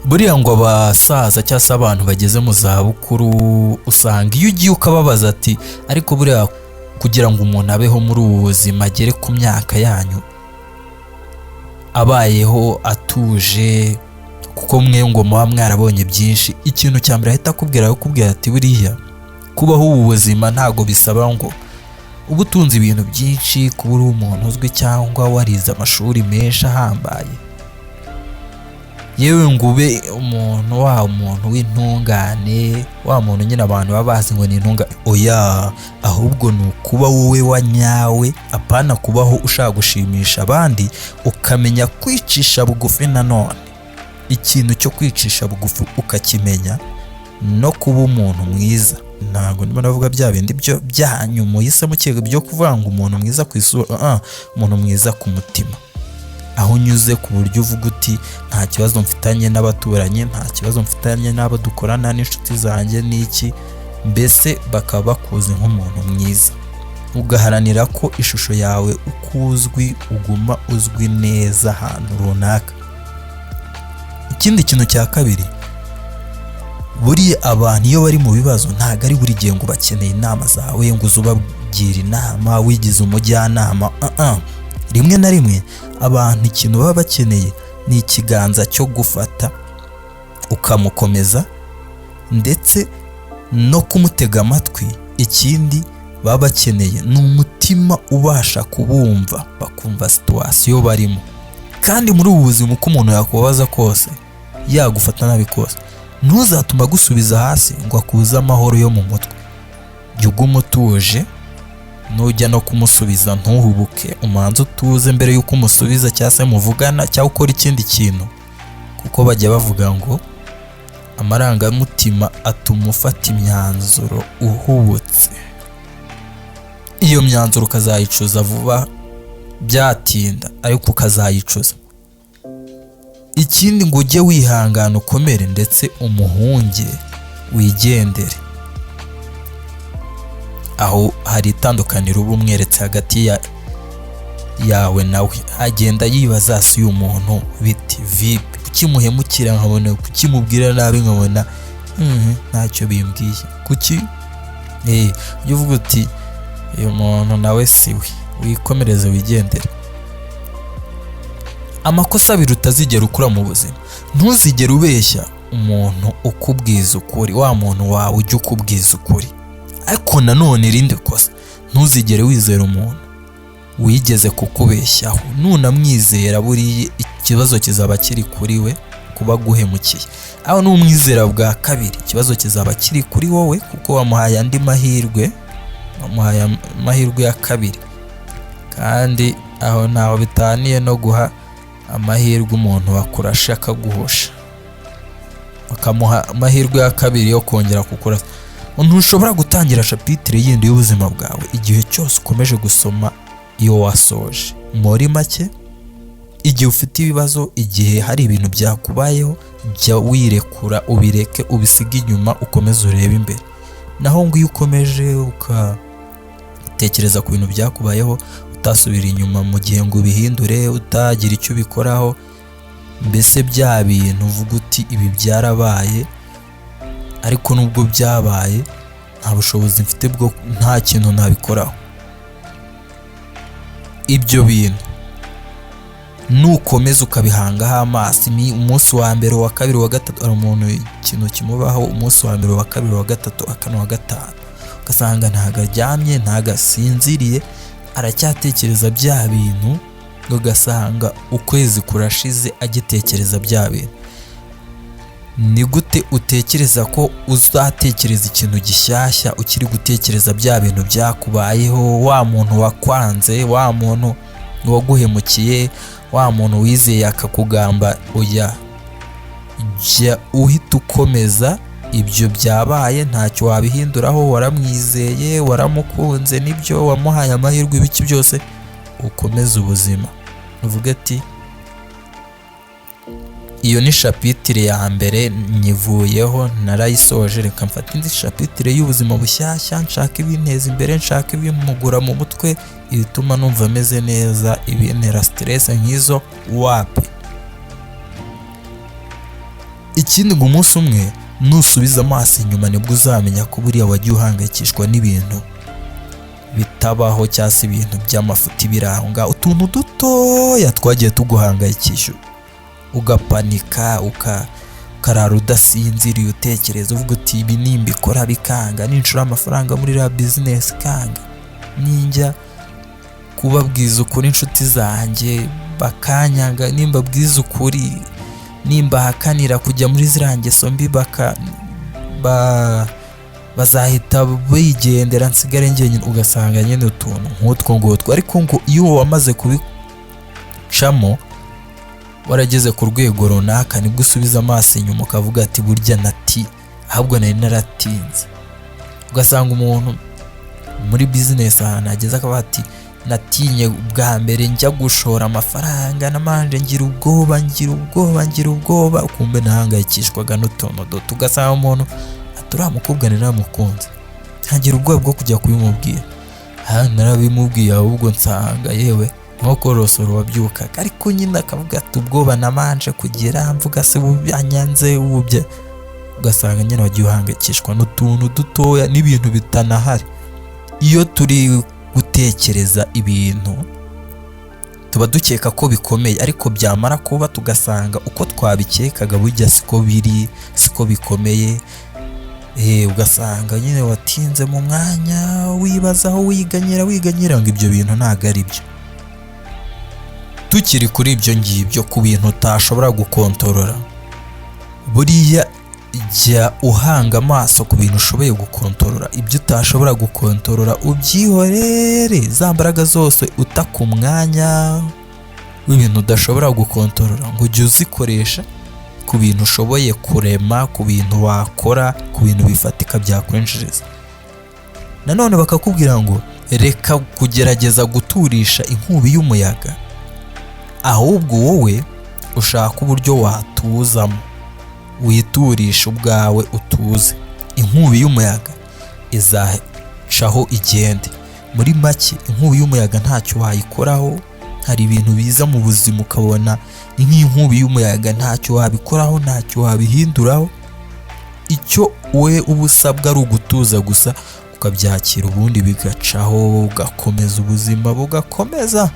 buriya ngo abasaza cyangwa se abantu bageze mu zabukuru usanga iyo ugiye ukababaza ati ariko buriya kugira ngo umuntu abeho muri ubu buzima agere ku myaka yanyu abayeho atuje, kuko mwe ngo muba mwarabonye byinshi, ikintu cya mbere ahita akubwira ati buriya kubaho ubu buzima ntago bisaba ngo uba utunze ibintu byinshi, kuba uri umuntu uzwi cyangwa warize amashuri menshi ahambaye, yewe ngo ube umuntu w'intungane, wa muntu nyine abantu baba bazi ngo ni intungane. Oya, ahubwo ni ukuba wowe wa nyawe, apana kubaho ushaka gushimisha abandi, ukamenya kwicisha bugufi. Nanone ikintu cyo kwicisha bugufi ukakimenya, no kuba umuntu mwiza. Ntabwo ndimo navuga bya bindi byo byanyu muhise mukeka byo kuvuga ngo umuntu mwiza ku isura, umuntu mwiza ku mutima, aho unyuze ku buryo uvuga uti nta kibazo mfitanye n'abaturanyi, nta kibazo mfitanye n'abo dukorana n'inshuti zanjye n'iki, mbese bakaba bakuzi nk'umuntu mwiza, ugaharanira ko ishusho yawe uko uzwi uguma uzwi neza ahantu runaka. Ikindi kintu cya kabiri, buriya abantu iyo bari mu bibazo ntabwo ari buri gihe ngo bakeneye inama zawe, ngo uzubabwire inama wigize umujyanama. Rimwe na rimwe abantu ikintu baba bakeneye ni ikiganza cyo gufata ukamukomeza ndetse no kumutega amatwi. Ikindi baba bakeneye ni umutima ubasha kubumva, bakumva situwasiyo barimo. Kandi muri ubu buzima uko umuntu yakubabaza kose, yagufata nabi kose, ntuzatuma agusubiza hasi ngo akuze amahoro yo mu mutwe. Jya uguma utuje, nujya no kumusubiza ntuhubuke, umanza utuze mbere y'uko umusubiza cyangwa se muvugana cyangwa ukora ikindi kintu, kuko bajya bavuga ngo amarangamutima atuma ufata imyanzuro uhubutse. Iyo myanzuro ukazayicuza vuba byatinda, ariko ukazayicuza. Ikindi ngo ujye wihangana ukomere ndetse umuhunge wigendere. Aho hari itandukaniro uba umweretse hagati yawe nawe, agenda yibaza si uyu muntu biti vipi, kukimuhemukira nkabona, kukimubwira nabi nkabona ntacyo bimbwiye, kuki ujye uvuga uti uyu muntu nawe siwe, wikomereze wigendere. Amakosa abiri utazigera ukura mu buzima, ntuzigere ubeshya umuntu ukubwiza ukuri, wa muntu wawe ujye ukubwiza ukuri. Ariko nanone irindi kosa, ntuzigere wizera umuntu wigeze kukubeshyaho. Nunamwizera buriya ikibazo kizaba kiri kuri we kuba guhemukiye, aho n'umwizera bwa kabiri ikibazo kizaba kiri kuri wowe, kuko wamuhaye andi mahirwe, wamuhaye amahirwe ya kabiri. Kandi aho ntaho bitaniye no guha amahirwe umuntu wakurashe akaguhosha, bakamuha amahirwe ya kabiri yo kongera kukurasa. Ntushobora gutangira chapitire yindi y'ubuzima bwawe igihe cyose ukomeje gusoma iyo wasoje. Muri make, igihe ufite ibibazo, igihe hari ibintu byakubayeho, jya wirekura, ubireke, ubisige inyuma, ukomeze urebe imbere. Naho ngo iyo ukomeje ukatekereza ku bintu byakubayeho, utasubira inyuma mu gihe ngo ubihindure, utagira icyo ubikoraho, mbese bya bintu uvuga uti ibi byarabaye, ariko nubwo byabaye nta bushobozi mfite bwo, nta kintu nabikoraho. Ibyo bintu nukomeza ukabihangaho amaso, ni umunsi wa mbere, wa kabiri, wa gatatu, ari umuntu ikintu kimubaho umunsi wa mbere, wa kabiri, wa gatatu, wa kane, wa gatanu, ugasanga ntago aryamye, ntago asinziriye, aracyatekereza bya bintu, ugasanga ukwezi kurashize agitekereza bya bintu. Ni gute utekereza ko uzatekereza ikintu gishyashya ukiri gutekereza bya bintu byakubayeho? Wa muntu wakwanze, wa muntu waguhemukiye, wa muntu wizeye akakugamba, oya, jya uhita ukomeza. Ibyo byabaye ntacyo wabihinduraho, waramwizeye, waramukunze, nibyo wamuhaye amahirwe, ibiki byose, ukomeze ubuzima. Uvuga ati iyo ni chapitire ya mbere nyivuyeho, narayisoje, reka mfate indi chapitire y'ubuzima bushyashya, nshaka ibinteza imbere, nshaka ibimugura mu mutwe, ibituma numva ameze neza, ibintera stress nk'izo wapi. ikindi ngo umunsi umwe nusubiza amaso inyuma nibwo uzamenya ko buriya wagiye uhangayikishwa n'ibintu bitabaho cyangwa se ibintu by'amafuti biranga utuntu dutoya twagiye tuguhangayikisha ugapanika ukarara udasinziriye utekereza uvuga uti ibi nimbikora bikanga, ninshura amafaranga muri la business kanga, ninjya kubabwiza ukuri inshuti zanjye bakanyanga, nimba bwiza ukuri nimba hakanira kujya muri ziriya ngeso mbi bazahita bigendera nsigare njyenyine. Ugasanga nyine utuntu nk'utwo ngutwo, ariko ngo iyo wamaze kubicamo warageze ku rwego runaka nibwo usubiza amaso inyuma ukavuga ati burya ahubwo nari naratinze. Ugasanga umuntu muri business ahantu ageze akavuga ati natinye bwa mbere njya gushora amafaranga namanje ngira ubwoba ukumbe nahangayikishwaga n'utuntu duto. Ugasanga umuntu uriya mukobwa naramukunze ntagira ubwoba bwo kujya kubimubwira, narabimubwiye ahubwo nsanga yewe nko korosoro wabyukaga, ariko nyine akavuga ati ubwoba namanje kugira mvuga se anyanze ububye. Ugasanga nyine wagiye uhangayikishwa n'utuntu dutoya n'ibintu bitanahari. Iyo turi gutekereza ibintu tuba dukeka ko bikomeye, ariko byamara kuba tugasanga uko twabikekaga burya siko biri, siko bikomeye. Ugasanga nyine watinze mu mwanya wibazaho wiganyira ngo ibyo bintu ntago ari byo. Tukiri kuri ibyo ngibyo ku bintu utashobora gukontorora, buriya jya uhanga amaso ku bintu ushoboye gukontorora. Ibyo utashobora gukontorora ubyihorere, za mbaraga zose uta ku mwanya w'ibintu udashobora gukontorora ngo ujye uzikoresha ku bintu ushoboye kurema, ku bintu wakora, ku bintu bifatika byakwinjiriza. Nanone bakakubwira ngo reka kugerageza guturisha inkubi y'umuyaga, ahubwo wowe ushaka uburyo watuzamo, witurisha ubwawe utuze. Inkubi y'umuyaga izacaho igende. Muri make inkubi y'umuyaga ntacyo wayikoraho. Hari ibintu biza mu buzima ukabona ni nk'inkubi y'umuyaga, ntacyo wabikoraho, ntacyo wabihinduraho. Icyo we uba usabwa ari ugutuza gusa ukabyakira, ubundi bigacaho, ugakomeza ubuzima bugakomeza.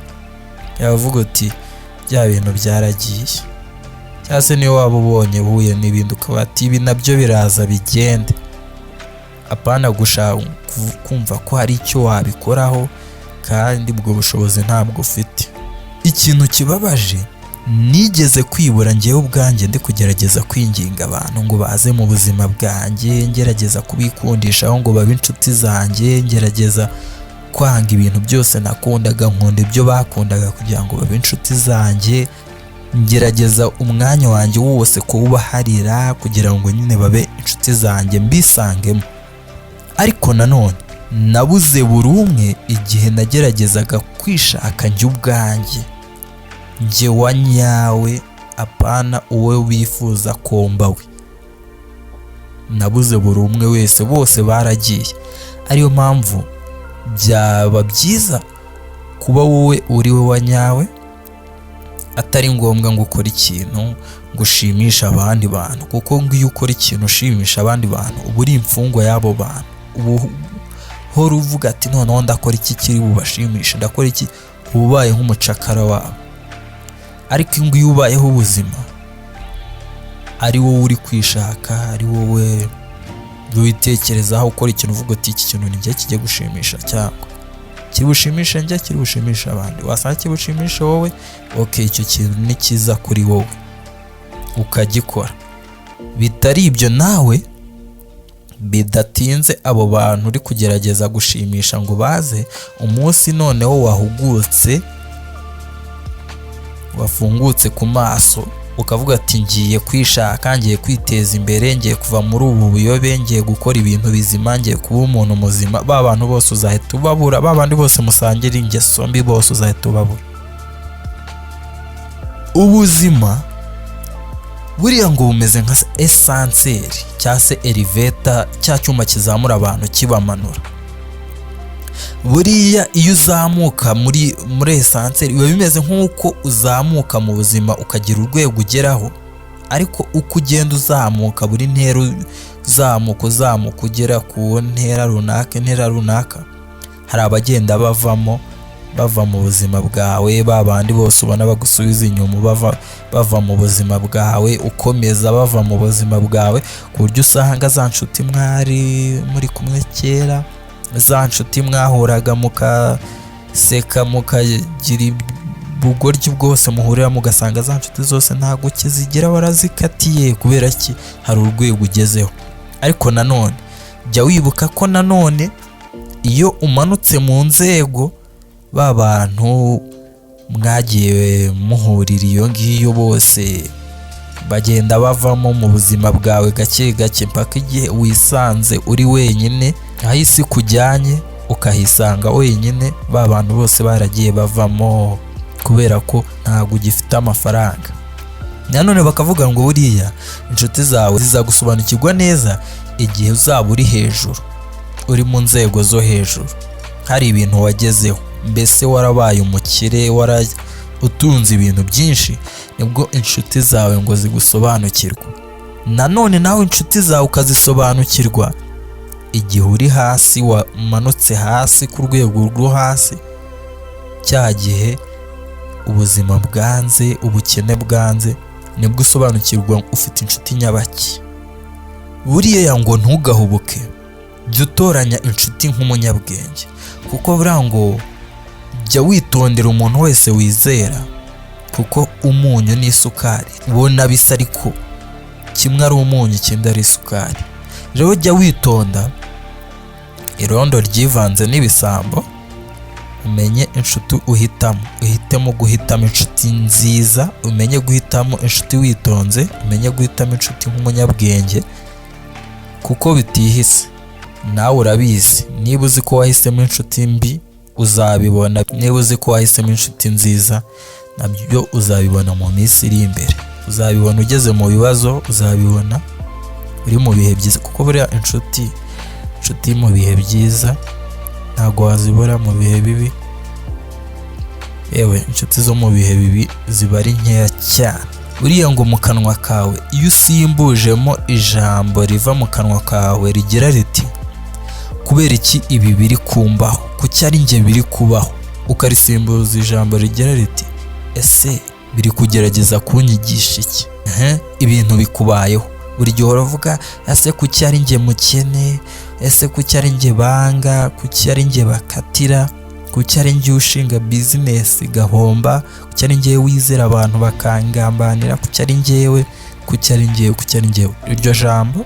Yavuga uti bya bintu byaragiye, cyangwa se niyo waba ubonye buye n'ibindi ukaba ati ibi nabyo biraza bigende. Apana gushaka kumva ko hari icyo wabikoraho kandi ubwo bushobozi ntabwo ufite. Ikintu kibabaje, nigeze kwibura njyewe ubwanjye ndi kugerageza kwinginga abantu ngo baze mu buzima bwanjye, ngerageza kubikundishaho ngo babe inshuti zanjye, ngerageza kwanga ibintu byose nakundaga, nkunda ibyo bakundaga kugira ngo babe inshuti zanjye, ngerageza umwanya wanjye wose kuwubaharira kugira ngo nyine babe inshuti zanjye mbisangemo. Ariko nanone nabuze buri umwe igihe nageragezaga kwishaka njye ubwanjye, njye wa nyawe, apana uwe wifuza komba we. Nabuze buri umwe wese, bose baragiye. Ariyo mpamvu byaba byiza kuba wowe uri we wa nyawe, atari ngombwa ngo ukore ikintu ngo ushimishe abandi bantu, kuko ngo iyo ukora ikintu ushimisha abandi bantu uba uri imfungwa y'abo bantu. Ubu hora uvuga ati noneho ndakora iki kiri bubashimishe, ndakora iki, ubaye nk'umucakara wabo. Ariko iyo ubayeho ubuzima ari wowe uri kwishaka, ari wowe witekerezaho ukora ikintu uvuga ati iki kintu nijye kijya gushimisha, cyangwa kiri bushimishe njye, kiri bushimisha abandi, wasanga kiri bushimishe wowe, okay, icyo kintu ni cyiza kuri wowe ukagikora. Bitari ibyo nawe bidatinze abo bantu uri kugerageza gushimisha ngo baze, umunsi noneho wahugutse, wafungutse ku maso, ukavuga ati ngiye kwishaka, ngiye kwiteza imbere, ngiye kuva muri ubu buyobe, ngiye gukora ibintu bizima, ngiye kuba umuntu muzima, ba bantu bose uzahita ubabura, ba bandi bose musangira ingeso mbi bose uzahita ubabura. Ubuzima buriya ngo bumeze nka esanseri cyangwa se eleveta, cya cyuma kizamura abantu kibamanura. Buriya iyo uzamuka muri esanseri biba bimeze nk'uko uzamuka mu buzima ukagira urwego ugeraho, ariko uko ugenda uzamuka buri ntera uzamuka ugera ku ntera runaka hari abagenda bava mu buzima bwawe, babandi bose ubona bagusubiza inyuma bava mu buzima bwawe, ukomeza bava mu buzima bwawe, ku buryo usanga za nshuti mwari muri kumwe kera, za nshuti mwahuraga mukaseka mukagira ubugoryi bwose muhurira mugasanga za nshuti zose ntabwo kizigira warazikatiye. Kubera ki? Hari urwego ugezeho. Ariko nanone jya wibuka ko nanone iyo umanutse mu nzego, ba bantu mwagiye muhurira iyo ngiyo bose bagenda bavamo mu buzima bwawe gake gake, mpaka igihe wisanze uri wenyine, aho isi kujyanye ukahisanga wenyine. Ba bantu bose baragiye bavamo kubera ko ntabwo ugifite amafaranga. Nanone bakavuga ngo buriya inshuti zawe zizagusobanukirwa neza igihe uzaba uri hejuru, uri mu nzego zo hejuru, hari ibintu wagezeho, mbese warabaye umukire, utunze ibintu byinshi, nibwo inshuti zawe ngo zigusobanukirwa. Nanone nawe inshuti zawe ukazisobanukirwa igihe uri hasi, wamanutse hasi ku rwego rwo hasi, cya gihe ubuzima bwanze, ubukene bwanze, nibwo usobanukirwa ufite inshuti nyabaki. Buriya ngo ntugahubuke, jya utoranya inshuti nk'umunyabwenge, kuko buriya ngo jya witondera umuntu wese wizera, kuko umunyu n'isukari ubona bisa ariko kimwe ari umunyu ikindi ari isukari. Rero jya witonda, irondo ryivanze n'ibisambo, umenye inshuti uhitemo guhitamo inshuti nziza, umenye guhitamo inshuti witonze, umenye guhitamo inshuti nk'umunyabwenge, kuko bitihise. Nawe urabizi, niba uzi ko wahisemo inshuti mbi uzabibona, niba uzi ko wahisemo inshuti nziza nabyo uzabibona mu minsi iri imbere, uzabibona ugeze mu bibazo, uzabibona uri mu bihe byiza, kuko buriya inshuti mu bihe byiza ntabwo wazibura mu bihe bibi. Yewe inshuti zo mu bihe bibi ziba ari nkeya cyane. Buriya ngo mu kanwa kawe iyo usimbujemo ijambo riva mu kanwa kawe rigira riti kubera iki ibi biri kumbaho, kuki ari njye biri kubaho, ukarisimbuza ijambo rigira riti ese biri kugerageza kunyigisha iki, ibintu bikubayeho. Buri gihe uravuga ese kuki ari njye mukene, ese kuki ari njye banga, kuki ari njye bakatira, kuki ari njye ushinga bizinesi gahomba, kuki ari njye wizera abantu bakangambanira, kuki ari njyewe. Iryo jambo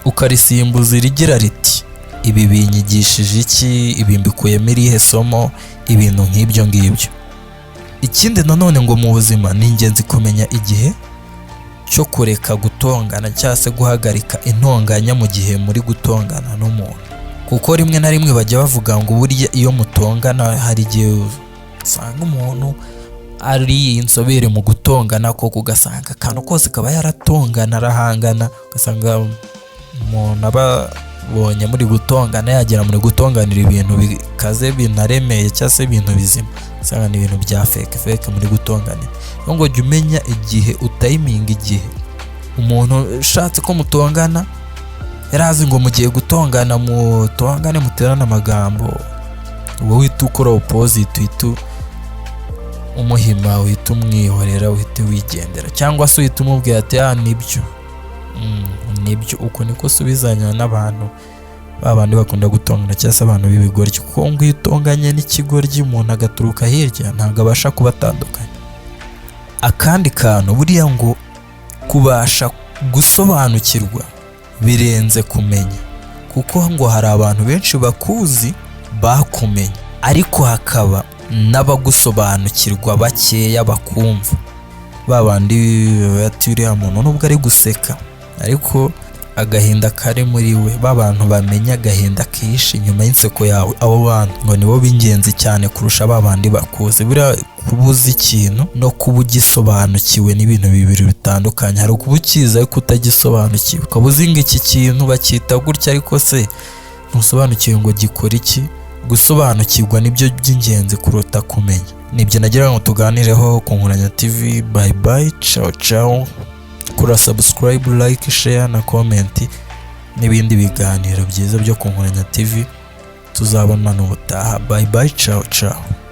ukarisimbuza irigira riti ibi binyigishije iki, ibi mbikuyemo irihe somo, ibintu nk'ibyo ngibyo. Ikindi nanone ngo mu buzima ni ingenzi kumenya igihe cyo kureka gutongana cyangwa se guhagarika intonganya mu gihe muri gutongana n'umuntu, kuko rimwe na rimwe bajya bavuga ngo burya iyo mutongana hari igihe usanga umuntu ari inzobere mu gutongana, koko ugasanga akantu kose kaba yaratongana arahangana, ugasanga umuntu ababonye muri gutongana yagera muri gutonganira ibintu bikaze, binaremeye cyangwa se ibintu bizima, usanga ni ibintu bya fake muri gutonganira. Ngo jya umenya igihe, utayiminga igihe. Umuntu ushatse ko mutongana yarazi ngo mugiye gutongana, mutongane muterane amagambo, wowe uhita ukora opposite, uhita umuhima, uhita umwihorera, uhita wigendera, cyangwa se uhita umubwira ati nibyo. Uko niko usubizanya n'abantu babandi bakunda gutongana cyangwa se abantu b'ibigoryi, kuko ngo iyo utonganye n'ikigoryi umuntu agaturuka hirya ntabwo abasha kubatandukanya. Akandi kantu buriya ngo kubasha gusobanukirwa birenze kumenya, kuko ngo hari abantu benshi bakuzi bakumenye, ariko hakaba n'abagusobanukirwa bakeya bakumva, babandi bati uriya muntu nubwo ari guseka ariko agahinda kari muri we, babantu bamenya agahinda kihishe inyuma y'inseko yawe, abo bantu ngo nibo b'ingenzi cyane kurusha babandi bakuzi. Buriya kubuza ikintu no kuba ugisobanukiwe n'ibintu bibiri bitandukanye. Hari ukuba ukizi ariko utagisobanukiwe, ukaba uzi ngo iki kintu bacyita gutya ariko se ntusobanukiwe ngo gikora iki. Gusobanukirwa nibyo by'ingenzi kuruta kumenya. Nibyo nagira ngo tuganireho ku Nkoranya TV. Bye bye, ciao ciao, kora subscribe, like, share na comment n'ibindi biganiro byiza byo ku Nkoranya TV tuzabona n'ubutaha. Bye bye, ciao ciao.